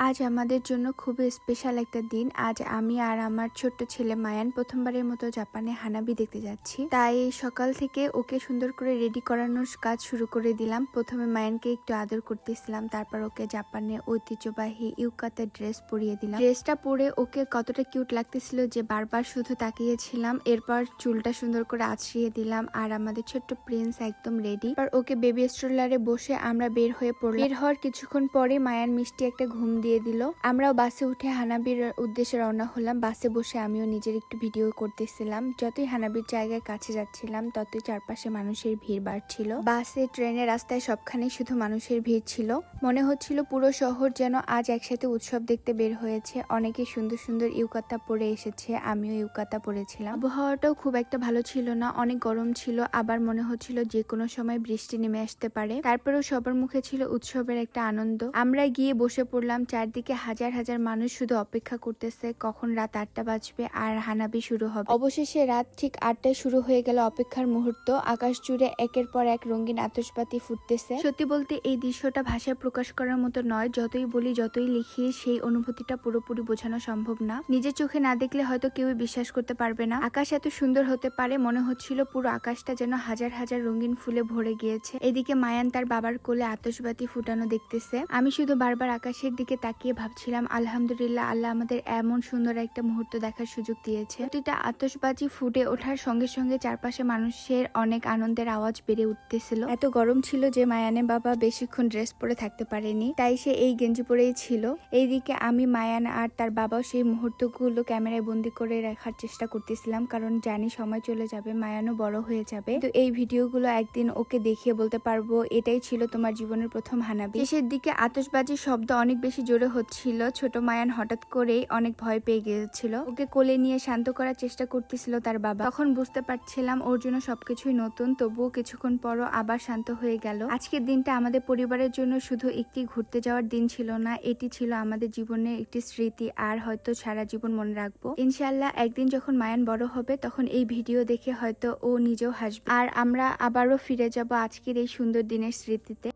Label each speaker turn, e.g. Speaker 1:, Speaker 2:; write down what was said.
Speaker 1: আজ আমাদের জন্য খুবই স্পেশাল একটা দিন। আজ আমি আর আমার ছোট্ট ছেলে মায়ান প্রথমবারের মতো জাপানে হানাবি দেখতে যাচ্ছি। তাই সকাল থেকে ওকে সুন্দর করে রেডি করানোর কাজ শুরু করে দিলাম। প্রথমে মায়ানকে একটু আদর করতেছিলাম, তারপর ওকে জাপানের ঐতিহ্যবাহী ইউকাতে ড্রেস পরিয়ে দিলাম। ড্রেসটা পরে ওকে কতটা কিউট লাগতেছিল যে বারবার শুধু তাকিয়েছিলাম। এরপর চুলটা সুন্দর করে আছড়িয়ে দিলাম আর আমাদের ছোট্ট প্রিন্স একদম রেডি। আর ওকে বেবি স্ট্রলারে বসে আমরা বের হয়ে পড়লাম। বের হওয়ার কিছুক্ষণ পরে মায়ান মিষ্টি একটা ঘুম দিয়ে দিল। আমরাও বাসে উঠে হানাবির উদ্দেশ্যে রওনা হলাম। বাসে বসে আমিও নিজের একটু ভিডিও করতেছিলাম। যতই হানাবির জায়গায় কাছে যাচ্ছিলাম ততই চারপাশে মানুষের ভিড় বাড়ছিল। বাসে, ট্রেনে, রাস্তায় সবখানে শুধু মানুষের ভিড় ছিল। মনে হচ্ছিল পুরো শহর যেন আজ একসাথে উৎসব দেখতে বের হয়েছে। অনেকে সুন্দর সুন্দর ইউকাতা পরে এসেছে, আমিও ইউকাতা পরেছিলাম। আবহাওয়াটাও খুব একটা ভালো ছিল না, অনেক গরম ছিল, আবার মনে হচ্ছিল যে কোনো সময় বৃষ্টি নেমে আসতে পারে। তারপরেও সবার মুখে ছিল উৎসবের একটা আনন্দ। আমরা গিয়ে বসে পড়লাম। চারদিকে হাজার হাজার মানুষ শুধু অপেক্ষা করতেছে কখন রাত 8টা বাজবে আর হানাবি শুরু হবে। অবশেষে রাত ঠিক 8টায় শুরু হয়ে গেল অপেক্ষার মুহূর্ত। আকাশ জুড়ে একের পর এক রঙিন আতশবাতি ফুটতেছে। সত্যি বলতে এই দৃশ্যটা ভাষায় প্রকাশ করার মতো নয়। যতই বলি, যতই লিখি, সেই অনুভূতিটা পুরোপুরি বোঝানো সম্ভব না। নিজের চোখে না দেখলে হয়তো কেউই বিশ্বাস করতে পারবে না। আকাশ এত সুন্দর হতে পারে, মনে হচ্ছিল পুরো আকাশটা যেন হাজার হাজার রঙিন ফুলে ভরে গিয়েছে। এদিকে মায়ান তার বাবার কোলে আতশবাতি ফুটানো দেখতেছে। আমি শুধু বারবার আকাশের দিকে তাকিয়ে ভাবছিলাম, আলহামদুলিল্লাহ, আল্লাহ আমাদের এমন সুন্দর একটা মুহূর্ত দেখার সুযোগ দিয়েছে। প্রতিটা আতশবাজি ফুটে ওঠার সঙ্গে সঙ্গে চারপাশে মানুষের অনেক আনন্দের আওয়াজ বেড়ে উঠতেছিল। এত গরম ছিল যে মায়ানের বাবা বেশিক্ষণ ড্রেস পরে থাকতে পারেনি, তাই সে এই গেঞ্জি পরেই ছিল। এইদিকে আমি, মায়ান আর তার বাবাও সেই মুহূর্তগুলো ক্যামেরায় বন্দি করে রাখার চেষ্টা করতেছিলাম, কারণ জানি সময় চলে যাবে, মায়ানও বড় হয়ে যাবে। তো এই ভিডিওগুলো একদিন ওকে দেখিয়ে বলতে পারবো এটাই ছিল তোমার জীবনের প্রথম হানাবি। শেষের দিকে আতশবাজির শব্দ অনেক বেশি জোরে হচ্ছিল। ছোট মায়ান হঠাৎ করেই অনেক ভয় পেয়ে গিয়েছিল। ওকে কোলে নিয়ে শান্ত করার চেষ্টা করতেছিল তার বাবা। তখন বুঝতে পারছিলাম ওর জন্য সবকিছুই নতুন, তবুও কিছুক্ষণ পরও আবার শান্ত হয়ে গেল। আজকের দিনটা আমাদের পরিবারের জন্য শুধু একটি ঘুরতে যাওয়ার দিন ছিল না, এটি ছিল আমাদের জীবনের একটি স্মৃতি, আর হয়তো সারা জীবন মনে রাখবো। ইনশাআল্লাহ একদিন যখন মায়ান বড় হবে তখন এই ভিডিও দেখে হয়তো ও নিজেও হাসবে, আর আমরা আবারও ফিরে যাব আজকের এই সুন্দর দিনের স্মৃতিতে।